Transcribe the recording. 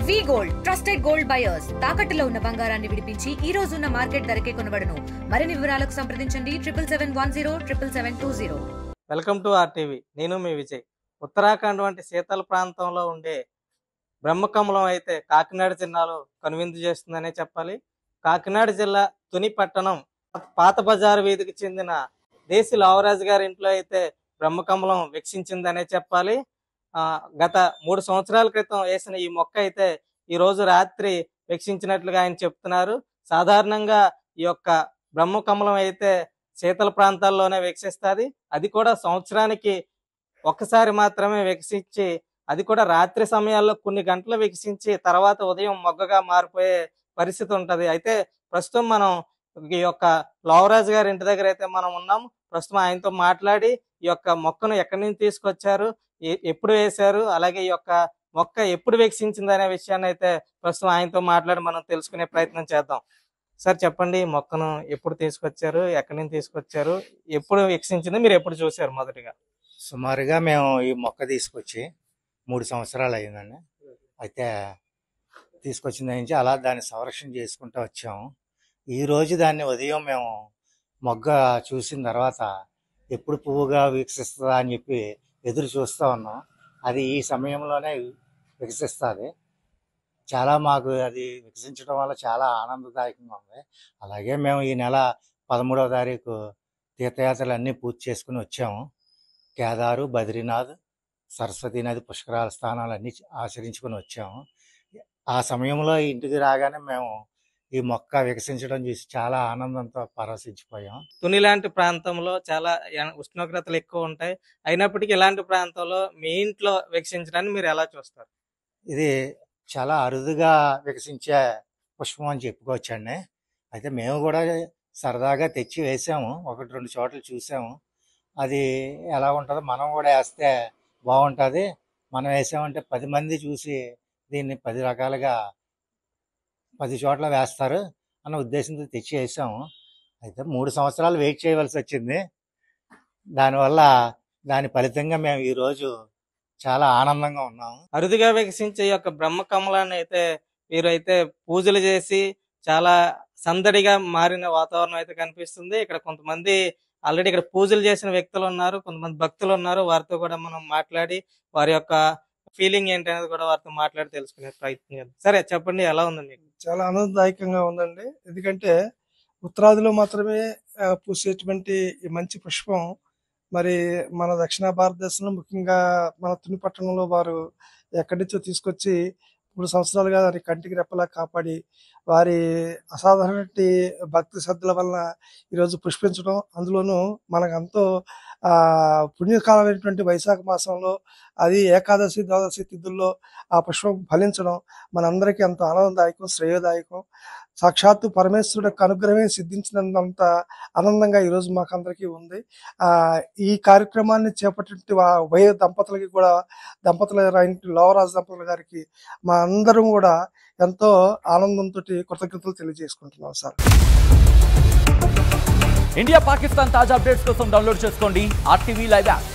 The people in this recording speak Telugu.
వి గోల్డ్ ట్రస్టెడ్ గోల్డ్ బయర్స్ తాకట్టులో ఉన్న బంగారాన్ని విడిపించి ఈ రోజు ఉన్న మార్కెట్ ధరకే కొనబడును. మరిన్ని వివరాలకు సంప్రదించండి 7710 వెల్కమ్ టు ఆర్టీవీ. నేను మీ విజయ్. ఉత్తరాఖండ్ వంటి శీతల ప్రాంతంలో ఉండే బ్రహ్మకమలం అయితే కాకినాడ జిల్లాలో కనువిందు చేస్తుందనే చెప్పాలి. కాకినాడ జిల్లా తుని పట్టణం పాత బజారు వీధికి చెందిన దేశీ లావరాజు గారి ఇంట్లో అయితే బ్రహ్మకమలం వికసించిందనే చెప్పాలి. గత 3 సంవత్సరాల క్రితం వేసిన ఈ మొక్క అయితే ఈ రోజు రాత్రి వికసించినట్లుగా ఆయన చెప్తున్నారు. సాధారణంగా ఈ యొక్క బ్రహ్మకమలం అయితే శీతల ప్రాంతాల్లోనే వికసిస్తుంది. అది కూడా సంవత్సరానికి ఒక్కసారి మాత్రమే వికసించి, అది కూడా రాత్రి సమయాల్లో కొన్ని గంటలు వికసించి తర్వాత ఉదయం మొగ్గగా మారిపోయే పరిస్థితి ఉంటది. అయితే ప్రస్తుతం మనం ఈ యొక్క లావరాజు గారి ఇంటి దగ్గర అయితే మనం ఉన్నాం. ప్రస్తుతం ఆయనతో మాట్లాడి ఈ యొక్క మొక్కను ఎక్కడి నుంచి తీసుకొచ్చారు, ఎప్పుడు వేశారు, అలాగే ఈ యొక్క మొక్క ఎప్పుడు వికసించింది అనే విషయాన్ని అయితే ప్రస్తుతం ఆయనతో మాట్లాడి మనం తెలుసుకునే ప్రయత్నం చేద్దాం. సార్ చెప్పండి, ఈ మొక్కను ఎప్పుడు తీసుకొచ్చారు, ఎక్కడి నుంచి తీసుకొచ్చారు, ఎప్పుడు వికసించింది, మీరు ఎప్పుడు చూసారు? మొదటిగా సుమారుగా మేము ఈ మొక్క తీసుకొచ్చి 3 సంవత్సరాలు అయిందండి. అయితే తీసుకొచ్చిన నుంచి అలా దాన్ని సంరక్షణ చేసుకుంటూ వచ్చాము. ఈరోజు దాన్ని ఉదయం మేము మొగ్గ చూసిన తర్వాత ఎప్పుడు పువ్వుగా వికసిస్తుందా అని చెప్పి ఎదురు చూస్తూ ఉన్నాం. అది ఈ సమయంలోనే వికసిస్తుంది. చాలా మాకు అది వికసించడం వల్ల చాలా ఆనందదాయకంగా ఉంది. అలాగే మేము ఈ నెల 13వ తారీఖు తీర్థయాత్రలు అన్నీ పూర్తి చేసుకుని వచ్చాము. కేదారు, బద్రీనాథ్, సరస్వతీ నది పుష్కరాల స్థానాలన్నీ ఆచరించుకొని వచ్చాము. ఆ సమయంలో ఇంటికి రాగానే మేము ఈ మొక్క వికసించడం చూసి చాలా ఆనందంతో పరవశించిపోయాం. తుని లాంటి ప్రాంతంలో చాలా ఉష్ణోగ్రతలు ఎక్కువ ఉంటాయి. అయినప్పటికీ ఇలాంటి ప్రాంతంలో మీ ఇంట్లో వికసించడాన్ని మీరు ఎలా చూస్తారు? ఇది చాలా అరుదుగా వికసించే పుష్పం అని చెప్పుకోవచ్చండి. అయితే మేము కూడా సరదాగా తెచ్చి వేసాము. 1-2 చోట్ల చూసాము. అది ఎలా ఉంటుందో మనం కూడా వేస్తే బాగుంటుంది, మనం వేసామంటే 10 మంది చూసి దీన్ని 10 రకాలుగా 10 చోట్ల వేస్తారు అన్న ఉద్దేశంతో తెచ్చి వేసాము. అయితే 3 సంవత్సరాలు వెయిట్ చేయవలసి వచ్చింది. దానివల్ల దాని ఫలితంగా మేము ఈరోజు చాలా ఆనందంగా ఉన్నాము. అరుదుగా వికసించే యొక్క బ్రహ్మకమలాన్ని అయితే వీరైతే పూజలు చేసి చాలా సందడిగా మారిన వాతావరణం అయితే కనిపిస్తుంది. ఇక్కడ కొంతమంది ఆల్రెడీ ఇక్కడ పూజలు చేసిన వ్యక్తులు ఉన్నారు, కొంతమంది భక్తులు ఉన్నారు. వారితో కూడా మనం మాట్లాడి వారి యొక్క ఫీలింగ్ ఏంటనేది కూడా వారితో మాట్లాడి తెలుసుకునే ప్రయత్నం చేద్దాం. సరే చెప్పండి, ఎలా ఉంది మీకు? చాలా ఆనందదాయకంగా ఉందండి. ఎందుకంటే ఉత్తరాదిలో మాత్రమే పూసేటువంటి ఈ మంచి పుష్పం మరి మన దక్షిణ భారతదేశంలో ముఖ్యంగా మన తుని పట్టణంలో వారు ఎక్కడి నుంచో తీసుకొచ్చి 3 సంవత్సరాలుగా దాని కంటికి రెప్పలా కాపాడి వారి అసాధారణ భక్తి శ్రద్ధల వలన ఈరోజు పుష్పించడం, అందులోనూ మనకంతో పుణ్యకాలమైనటువంటి వైశాఖ మాసంలో అది ఏకాదశి ద్వాదశి తిథుల్లో ఆ పుష్పం ఫలించడం మనందరికీ ఎంతో ఆనందదాయకం, శ్రేయోదాయకం. సాక్షాత్తు పరమేశ్వరుడు యొక్క అనుగ్రహమే సిద్ధించినంత ఆనందంగా ఈరోజు మాకందరికీ ఉంది. ఈ కార్యక్రమాన్ని చేపట్టిన ఉభయ దంపతులకి కూడా, దంపతుల లావరాజు దంపతుల గారికి మా అందరం కూడా ఎంతో ఆనందంతో కృతజ్ఞతలు తెలియజేసుకుంటున్నాం సార్. ఇండియా పాకిస్తాన్ తాజా అప్డేట్స్ కోసం డౌన్లోడ్ చేసుకోండి RTV లైవ్ యాప్.